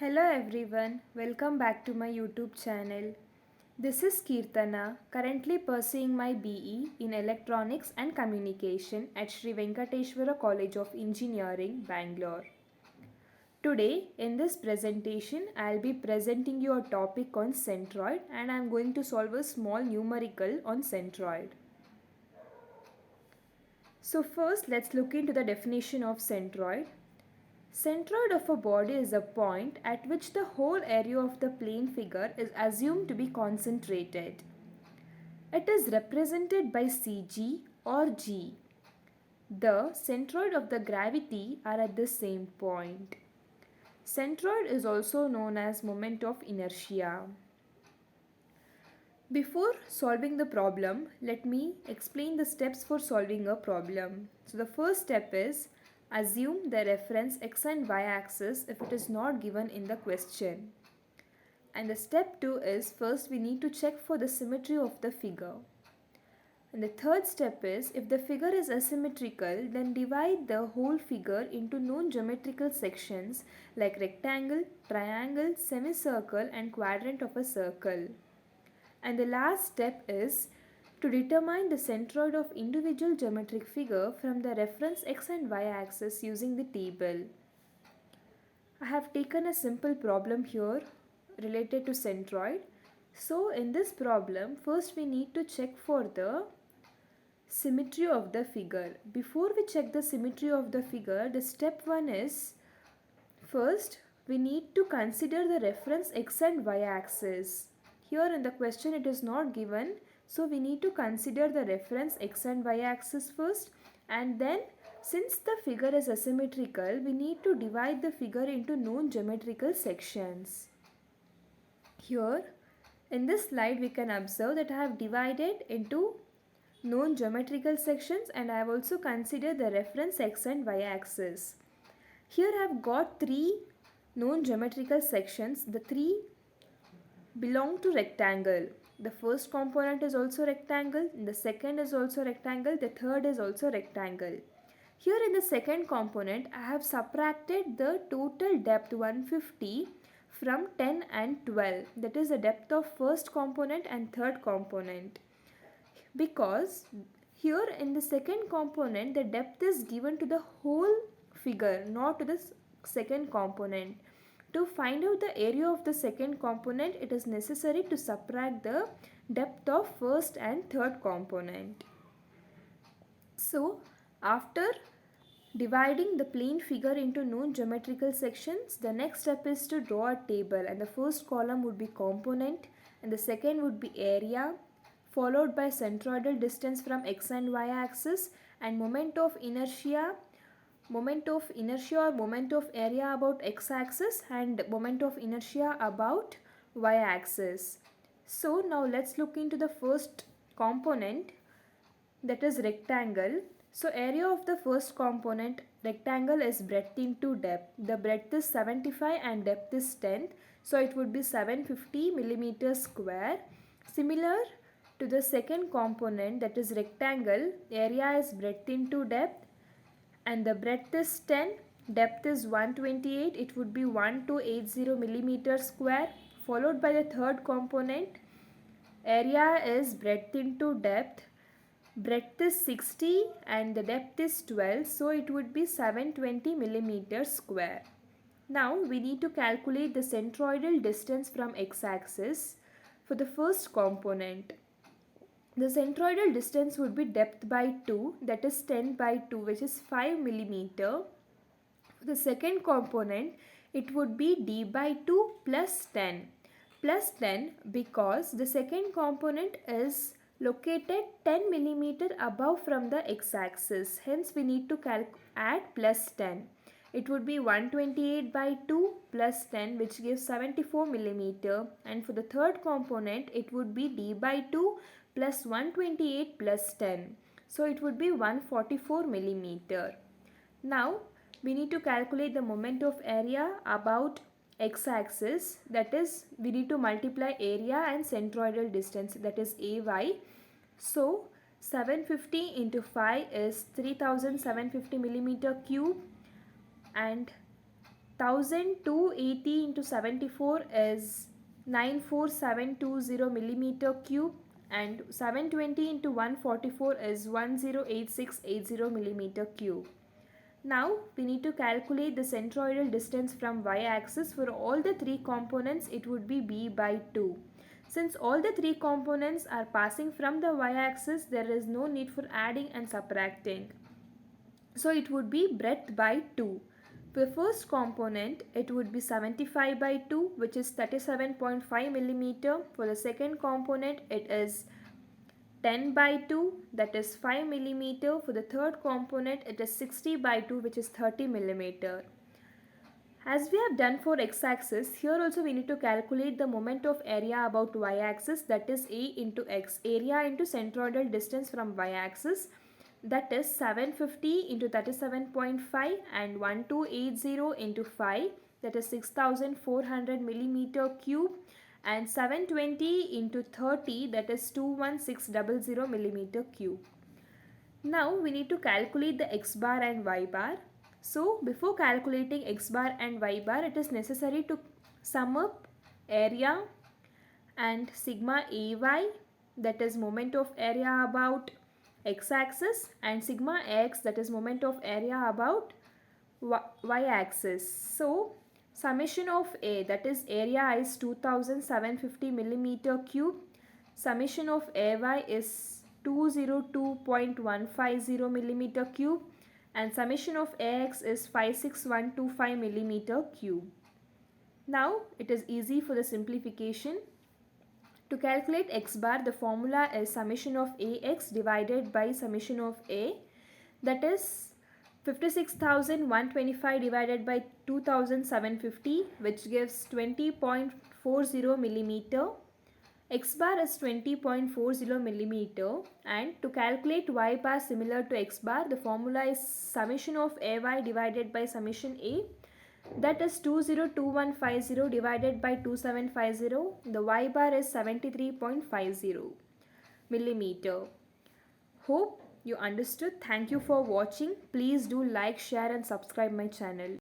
Hello everyone, welcome back to my YouTube channel. This is Kirtana, currently pursuing my BE in Electronics and Communication at Sri Venkateshwara College of Engineering, Bangalore. Today, in this presentation, I'll be presenting you a topic on Centroid and I'm going to solve a small numerical on Centroid. So first, let's look into the definition of centroid. Centroid of a body is a point at which the whole area of the plane figure is assumed to be concentrated. It is represented by CG or G. The centroid of the gravity are at the same point. Centroid is also known as moment of inertia. Before solving the problem, let me explain the steps for solving a problem. So the first step is assume the reference x and y axis if it is not given in the question. And the step 2 is first we need to check for the symmetry of the figure. And the third step is if the figure is asymmetrical, then divide the whole figure into known geometrical sections like rectangle, triangle, semicircle and quadrant of a circle. And the last step is to determine the centroid of individual geometric figure from the reference x and y axis using the table. I have taken a simple problem here related to centroid. So in this problem, first we need to check for the symmetry of the figure. Before we check the symmetry of the figure, the step 1 is first we need to consider the reference x and y axis. Here in the question it is not given, so we need to consider the reference x and y axis first, and then since the figure is asymmetrical, we need to divide the figure into known geometrical sections. Here in this slide we can observe that I have divided into known geometrical sections and I have also considered the reference x and y axis. Here I have got three known geometrical sections. The three belong to rectangle. The first component is also rectangle, the second is also rectangle, the third is also rectangle. Here in the second component, I have subtracted the total depth 150 from 10 and 12. That is the depth of first component and third component. Because here in the second component, the depth is given to the whole figure, not to the second component. To find out the area of the second component, it is necessary to subtract the depth of first and third component. So, after dividing the plane figure into known geometrical sections, the next step is to draw a table, and the first column would be component and the second would be area, followed by centroidal distance from x and y axis and moment of inertia or moment of area about x-axis and moment of inertia about y-axis. So now let's look into the first component, that is rectangle. So area of the first component rectangle is breadth into depth. The breadth is 75 and depth is 10. So it would be 750 millimeters square. Similar to the second component, that is rectangle, area is breadth into depth and the breadth is 10, depth is 128, it would be 1280 millimeters square. Followed by the third component, area is breadth into depth, breadth is 60 and the depth is 12, so it would be 720 millimeters square. Now we need to calculate the centroidal distance from x-axis for the first component. The centroidal distance would be depth by 2, that is 10 by 2, which is 5 millimeter. For the second component, it would be d by 2 plus 10. Plus 10 because the second component is located 10 millimeter above from the x-axis. Hence, we need to add plus 10. It would be 128 by 2 plus 10, which gives 74 millimeter. And for the third component, it would be d by 2 plus 128 plus 10. So it would be 144 millimeter. Now we need to calculate the moment of area about x-axis, that is we need to multiply area and centroidal distance, that is AY. So 750 into 5 is 3750 millimeter cube and 1280 into 74 is 94720 millimeter cube, and 720 into 144 is 108680 millimeter cube. Now we need to calculate the centroidal distance from y-axis. For all the three components it would be b by 2. Since all the three components are passing from the y-axis, there is no need for adding and subtracting. So it would be breadth by 2. For the first component it would be 75 by 2, which is 37.5 millimeter. For the second component it is 10 by 2, that is 5 millimeter. For the third component it is 60 by 2, which is 30 millimeter. As we have done for x-axis, here also we need to calculate the moment of area about y-axis, that is A into x, area into centroidal distance from y-axis, that is 750 into 37.5 and 1280 into 5, that is 6400 millimeter cube, and 720 into 30, that is 21600 millimeter cube. Now we need to calculate the x bar and y bar. So before calculating x bar and y bar, it is necessary to sum up area and sigma ay, that is moment of area about x-axis, and sigma x, that is moment of area about y-axis. So summation of A, that is area, is 2750 millimeter cube. Summation of AY is 202.150 millimeter cube, and summation of AX is 56125 millimeter cube. Now it is easy for the simplification. To calculate x bar, the formula is summation of AX divided by summation of A, that is 56,125 divided by 2,750, which gives 20.40 millimeter. X bar is 20.40 millimeter, and to calculate y bar similar to x bar, the formula is summation of AY divided by summation A, that is 202150 divided by 2750. The y bar is 73.50 millimeter. Hope you understood. Thank you for watching. Please do like, share and subscribe my channel.